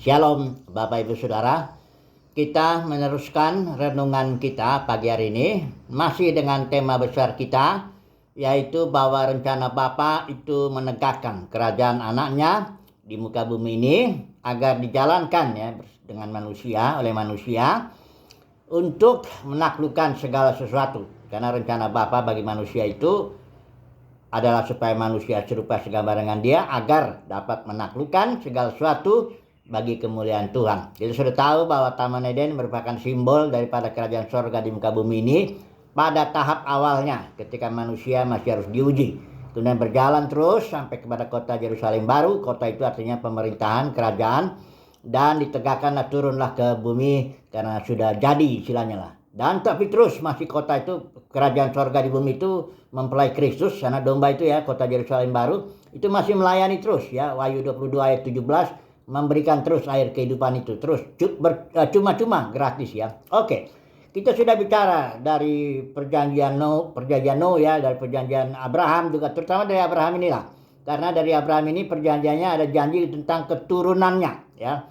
Shalom Bapak Ibu Saudara. Kita meneruskan renungan kita pagi hari ini masih dengan tema besar kita, yaitu bahwa rencana Bapa itu menegakkan kerajaan anaknya di muka bumi ini agar dijalankan ya dengan manusia, oleh manusia untuk menaklukkan segala sesuatu. Karena rencana Bapa bagi manusia itu adalah supaya manusia serupa segambar dengan Dia agar dapat menaklukkan segala sesuatu bagi kemuliaan Tuhan. Jadi sudah tahu bahwa Taman Eden merupakan simbol daripada kerajaan sorga di muka bumi ini pada tahap awalnya ketika manusia masih harus diuji. Kemudian berjalan terus sampai kepada kota Yerusalem baru. Kota itu artinya pemerintahan, kerajaan, dan ditegakkanlah turunlah ke bumi karena sudah jadi istilahnya lah. Dan tapi terus masih kota itu, kerajaan sorga di bumi itu mempelai Kristus, karena domba itu ya, kota Yerusalem baru itu masih melayani terus ya. Wahyu 22 ayat 17 memberikan terus air kehidupan itu terus cuma-cuma gratis ya. Oke, kita sudah bicara dari perjanjian Noah ya, dari perjanjian Abraham juga, terutama dari Abraham inilah, karena dari Abraham ini perjanjiannya ada janji tentang keturunannya ya.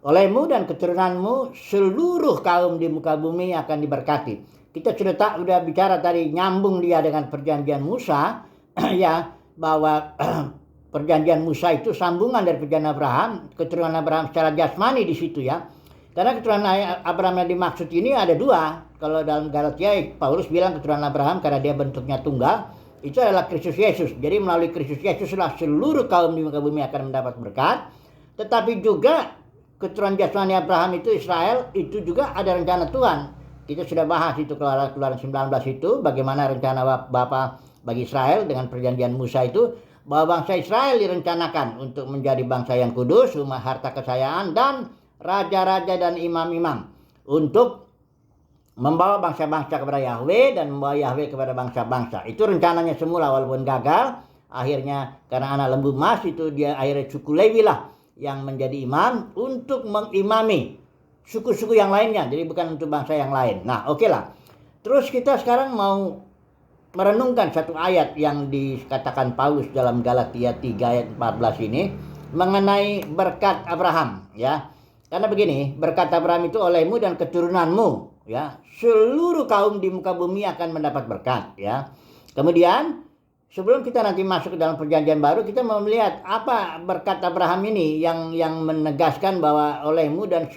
Olehmu dan keturunanmu seluruh kaum di muka bumi akan diberkati. Kita sudah bicara tadi, nyambung dia dengan perjanjian Musa ya, bahwa perjanjian Musa itu sambungan dari perjanjian Abraham, keturunan Abraham secara jasmani di situ ya. Karena keturunan Abraham yang dimaksud ini ada dua. Kalau dalam Galatia Paulus bilang keturunan Abraham karena dia bentuknya tunggal, itu adalah Kristus Yesus. Jadi melalui Kristus Yesuslah seluruh kaum di muka bumi akan mendapat berkat. Tetapi juga keturunan jasmani Abraham itu Israel, itu juga ada rencana Tuhan. Kita sudah bahas itu Keluaran 19 itu, bagaimana rencana Bapa bagi Israel dengan perjanjian Musa itu, bahwa bangsa Israel direncanakan untuk menjadi bangsa yang kudus, umat harta kekayaan, dan raja-raja dan imam-imam untuk membawa bangsa-bangsa kepada Yahweh dan membawa Yahweh kepada bangsa-bangsa. Itu rencananya semula, walaupun gagal. Akhirnya karena anak lembu emas itu, dia akhirnya suku Lewi lah yang menjadi imam untuk mengimami suku-suku yang lainnya, jadi bukan untuk bangsa yang lain. Nah, oke lah. Terus kita sekarang mau merenungkan satu ayat yang dikatakan Paulus dalam Galatia 3 ayat 14 ini mengenai berkat Abraham ya. Karena begini, berkat Abraham itu olehmu dan keturunanmu ya, seluruh kaum di muka bumi akan mendapat berkat ya. Kemudian sebelum kita nanti masuk ke dalam perjanjian baru, kita mau melihat apa berkat Abraham ini yang menegaskan bahwa olehmu dan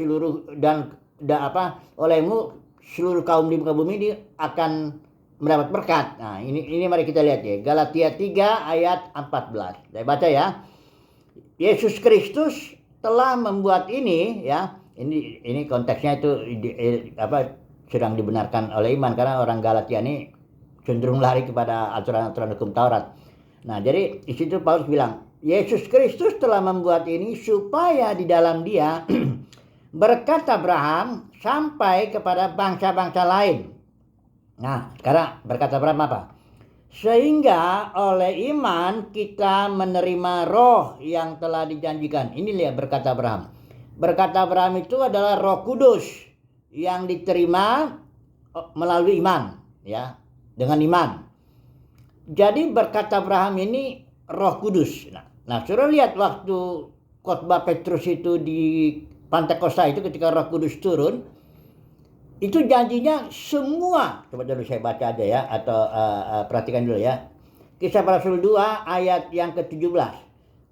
olehmu seluruh kaum di muka bumi ini akan mendapat berkat. Nah, ini mari kita lihat ya. Galatia 3 ayat 14. Saya baca ya. Yesus Kristus telah membuat ini ya. Ini konteksnya itu sedang dibenarkan oleh iman, karena orang Galatia ini cenderung lari kepada aturan-aturan hukum Taurat. Nah, jadi di situ Paulus bilang, Yesus Kristus telah membuat ini supaya di dalam Dia berkat Abraham sampai kepada bangsa-bangsa lain. Nah, sekarang berkat Abraham apa? Sehingga oleh iman kita menerima roh yang telah dijanjikan. Ini lihat berkat Abraham. Berkat Abraham itu adalah Roh Kudus yang diterima melalui iman ya. Dengan iman. Jadi berkat Abraham ini Roh Kudus. Nah, sudah lihat waktu khotbah Petrus itu di Pentakosta itu, ketika Roh Kudus turun, itu janjinya semua. Coba dulu saya baca aja ya, atau perhatikan dulu ya. Kisah Para Rasul 2 ayat yang ke-17.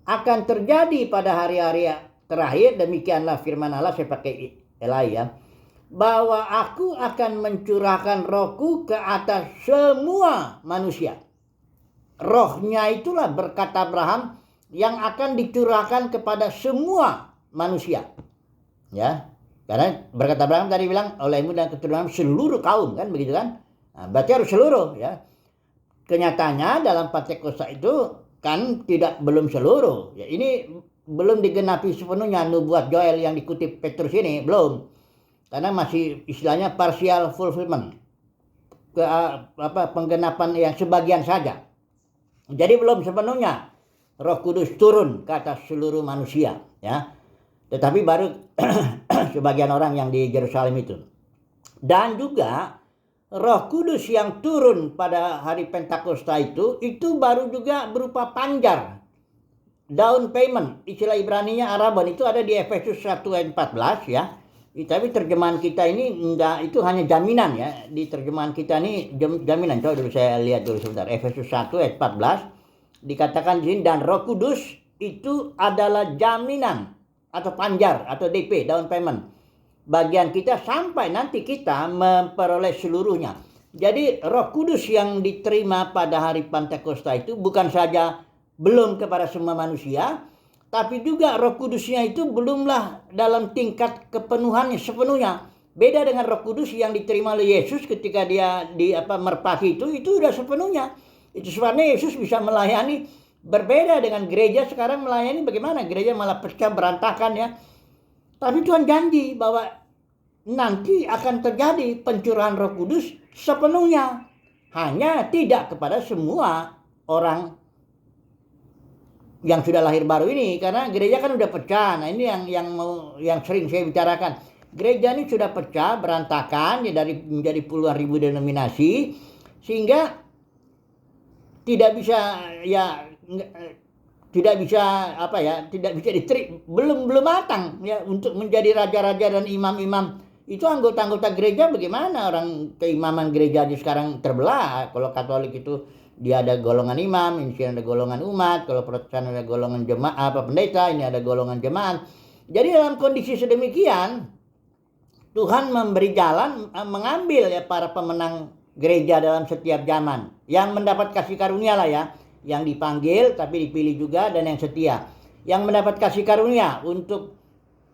Akan terjadi pada hari-hari terakhir, demikianlah firman Allah, saya pakai Elai ya, bahwa aku akan mencurahkan rohku ke atas semua manusia. Rohnya itulah berkat Abraham yang akan dicurahkan kepada semua manusia. Ya, karena berkat Abraham tadi bilang olehmu dan keturunan seluruh kaum, kan begitu kan? Nah, berarti harus seluruh ya. Kenyataannya dalam Pentakosta itu kan belum seluruh. Ya, ini belum digenapi sepenuhnya nubuat Joel yang dikutip Petrus ini, belum. Karena masih istilahnya partial fulfillment, penggenapan yang sebagian saja. Jadi belum sepenuhnya Roh Kudus turun ke atas seluruh manusia ya. Tetapi baru sebagian orang yang di Yerusalem itu. Dan juga Roh Kudus yang turun pada hari Pentakosta itu baru juga berupa panjar. down payment, istilah Ibraninya Araban itu ada di Efesus 1 ayat 14 ya. Tapi terjemahan kita ini enggak, itu hanya jaminan ya. Di terjemahan kita ini jaminan. Coba dulu saya lihat dulu sebentar. Efesus 1 ayat 14 dikatakan di sini, dan Roh Kudus itu adalah jaminan atau panjar atau DP, down payment, bagian kita sampai nanti kita memperoleh seluruhnya. Jadi Roh Kudus yang diterima pada hari Pentakosta itu bukan saja belum kepada semua manusia, tapi juga Roh Kudusnya itu belumlah dalam tingkat kepenuhannya sepenuhnya. Beda dengan Roh Kudus yang diterima oleh Yesus ketika dia merpati itu sudah sepenuhnya. Itu sebabnya Yesus bisa melayani, berbeda dengan gereja sekarang melayani bagaimana? Gereja malah pecah berantakan ya. Tapi Tuhan janji bahwa nanti akan terjadi pencurahan Roh Kudus sepenuhnya. Hanya tidak kepada semua orang yang sudah lahir baru ini, karena gereja kan udah pecah. Nah, ini yang sering saya bicarakan. Gereja ini sudah pecah, berantakan ya, menjadi puluhan ribu denominasi, sehingga tidak bisa belum matang ya untuk menjadi raja-raja dan imam-imam. Itu anggota-anggota gereja bagaimana? Orang keimaman gereja di sekarang terbelah. Kalau Katolik itu dia ada golongan imam, ini ada golongan umat. Kalau Protestan ada golongan jemaat pendeta, ini ada golongan jemaat. Jadi dalam kondisi sedemikian, Tuhan memberi jalan, mengambil ya para pemenang gereja dalam setiap zaman yang mendapat kasih karunia lah ya, yang dipanggil tapi dipilih juga, dan yang setia yang mendapat kasih karunia untuk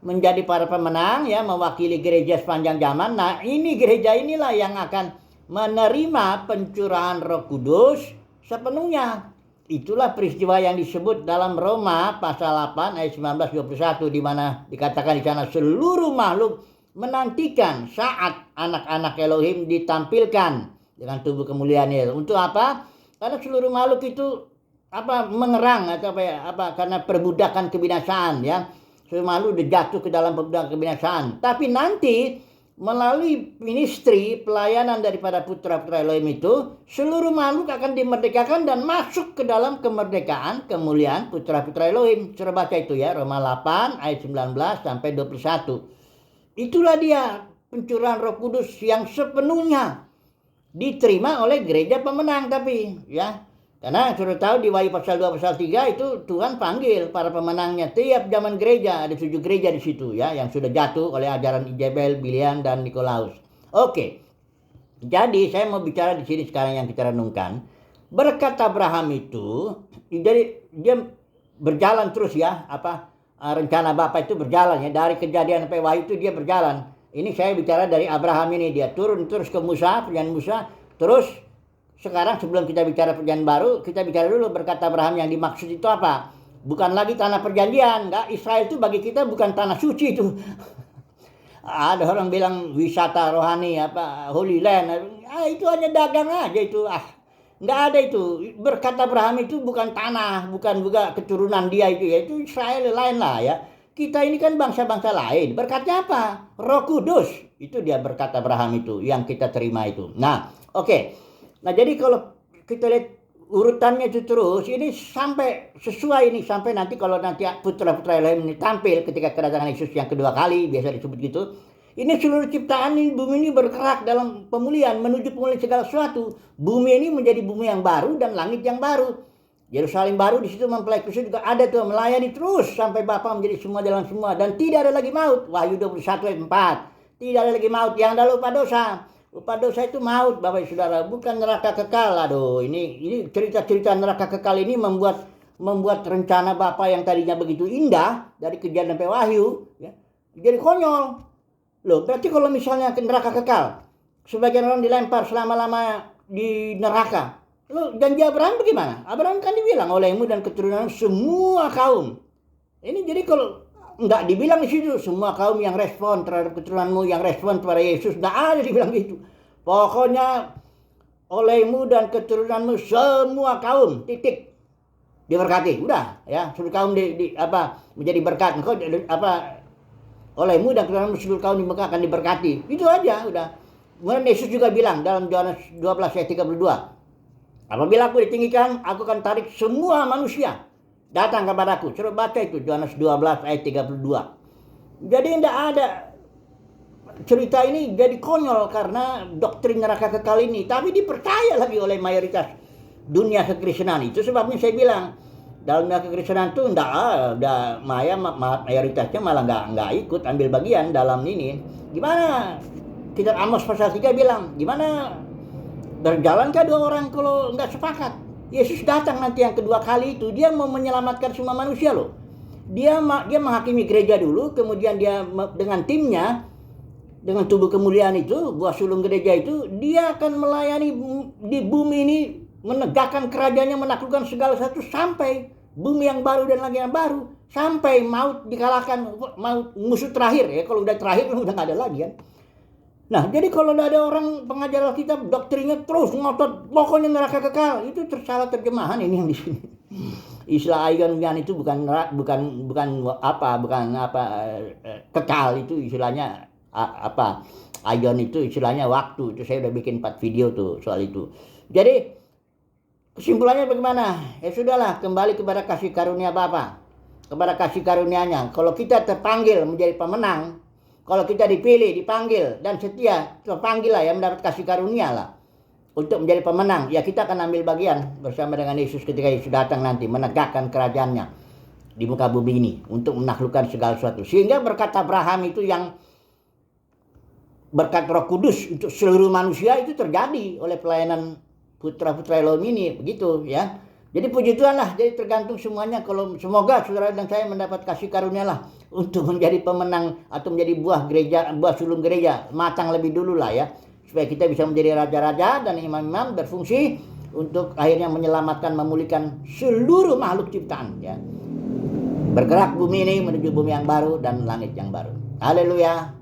menjadi para pemenang ya, mewakili gereja sepanjang zaman. Nah, ini gereja inilah yang akan menerima pencurahan Roh Kudus sepenuhnya. Itulah peristiwa yang disebut dalam Roma pasal 8 ayat 19-21, di mana dikatakan di sana seluruh makhluk menantikan saat anak-anak Elohim ditampilkan dengan tubuh kemuliaannya. Untuk apa? Karena seluruh makhluk itu mengerang atau karena perbudakan kebinasaan ya. Seluruh makhluk sudah jatuh ke dalam perbudakan kebinasaan. Tapi nanti melalui ministry pelayanan daripada putra-putra Elohim itu, seluruh makhluk akan dimerdekakan dan masuk ke dalam kemerdekaan kemuliaan putra-putra Elohim. Sudah baca itu ya, Roma 8 ayat 19 sampai 21. Itulah dia pencurahan Roh Kudus yang sepenuhnya diterima oleh gereja pemenang. Tapi ya, karena sudah tahu di Wahyu pasal 2 pasal 3 itu Tuhan panggil para pemenangnya tiap zaman gereja. Ada 7 gereja di situ ya, yang sudah jatuh oleh ajaran Ijabel, Bilian, dan Nikolaus. Oke. Jadi saya mau bicara di sini sekarang yang kita renungkan. Berkat Abraham itu, jadi dia berjalan terus ya, rencana Bapa itu berjalan ya, dari Kejadian sampai Wahyu itu dia berjalan. Ini saya bicara dari Abraham ini, dia turun terus ke Musa, perjanjian Musa, terus sekarang sebelum kita bicara perjanjian baru, kita bicara dulu berkat Abraham yang dimaksud itu apa? Bukan lagi tanah perjanjian, enggak. Israel itu bagi kita bukan tanah suci itu. Ada orang bilang wisata rohani Holy Land, itu hanya dagang aja itu. Enggak ada itu. Berkat Abraham itu bukan tanah, bukan juga keturunan dia itu ya. Itu Israel lain lah ya. Kita ini kan bangsa-bangsa lain. Berkatnya apa? Roh Kudus. Itu dia berkat Abraham itu yang kita terima itu. Nah, oke. Nah, jadi kalau kita lihat urutannya itu terus, ini sampai sesuai ini, sampai nanti kalau nanti putra-putra Elohim ini tampil ketika kedatangan Yesus yang kedua kali, biasa disebut gitu. Ini seluruh ciptaan ini, bumi ini bergerak dalam pemulihan, menuju pemulihan segala sesuatu. Bumi ini menjadi bumi yang baru dan langit yang baru. Yerusalem baru di situ mempelai kudus juga ada tuh, melayani terus sampai Bapa menjadi semua dalam semua, dan tidak ada lagi maut. Wahyu 21 ayat 4. Tidak ada lagi maut, yang ada lupa dosa. Lupa dosa itu maut, Bapak Saudara, bukan neraka kekal. Aduh, ini cerita-cerita neraka kekal ini membuat rencana Bapa yang tadinya begitu indah dari Kejadian sampai Wahyu ya, jadi konyol. Loh, berarti kalau misalnya ke neraka kekal, sebagian orang dilempar selama-lama di neraka. Loh, janji Abraham bagaimana? Abraham kan dibilang olehmu dan keturunan semua kaum. Ini jadi kalau enggak dibilang di situ semua kaum yang respon terhadap keturunanmu, yang respon kepada Yesus, enggak ada dibilang gitu. Pokoknya olehmu dan keturunanmu semua kaum, titik, diberkati. Udah ya, seluruh kaum menjadi berkat. Engkau olehmu dan keturunanmu seluruh kaum di Mekah akan diberkati. Itu aja udah. Kemudian Yesus juga bilang dalam Yohanes 12 ayat 32, apabila aku ditinggikan, aku akan tarik semua manusia datang kepadaku. Suruh baca itu Yohanes 12 ayat 32. Jadi tidak ada cerita ini jadi konyol karena doktrin neraka kekal ini, tapi dipercaya lagi oleh mayoritas dunia kekristenan. Itu sebabnya saya bilang dalam dunia kekristenan itu mayoritasnya malah nggak ikut ambil bagian dalam ini. Gimana? Kitab Amos pasal 3 bilang, gimana berjalankah dua orang kalau nggak sepakat? Yesus datang nanti yang kedua kali itu, dia mau menyelamatkan semua manusia loh. Dia menghakimi gereja dulu, kemudian dia dengan timnya, dengan tubuh kemuliaan itu, buah sulung gereja itu, dia akan melayani di bumi ini, menegakkan kerajaannya, menaklukkan segala sesuatu sampai bumi yang baru dan langit yang baru, sampai maut dikalahkan, maut musuh terakhir ya. Kalau udah terakhir udah nggak ada lagi kan. Nah, jadi kalau ada orang pengajar Alkitab doktrinnya terus ngotot pokoknya neraka kekal, itu salah terjemahan ini yang di sini. Istilah Aionian itu bukan kekal, itu istilahnya apa? Aion itu istilahnya waktu. Itu saya udah bikin 4 video tuh soal itu. Jadi kesimpulannya bagaimana? Ya sudahlah, kembali kepada kasih karunia Bapa, kepada kasih karunia-Nya. Kalau kita terpanggil menjadi pemenang, kalau kita dipilih, dipanggil dan setia, terpanggil lah ya, mendapat kasih karunia lah untuk menjadi pemenang, ya kita akan ambil bagian bersama dengan Yesus ketika Yesus datang nanti menegakkan kerajaannya di muka bumi ini untuk menaklukkan segala sesuatu. Sehingga berkat Abraham itu yang berkat Roh Kudus untuk seluruh manusia itu terjadi oleh pelayanan putra-putra Elohim ini, begitu ya. Jadi puji Tuhan lah, jadi tergantung semuanya. Kalau semoga saudara dan saya mendapat kasih karunia lah untuk menjadi pemenang atau menjadi buah gereja, buah sulung gereja, matang lebih dulu lah ya, supaya kita bisa menjadi raja-raja dan imam-imam berfungsi untuk akhirnya menyelamatkan, memulihkan seluruh makhluk ciptaan ya. Bergerak bumi ini menuju bumi yang baru dan langit yang baru. Haleluya.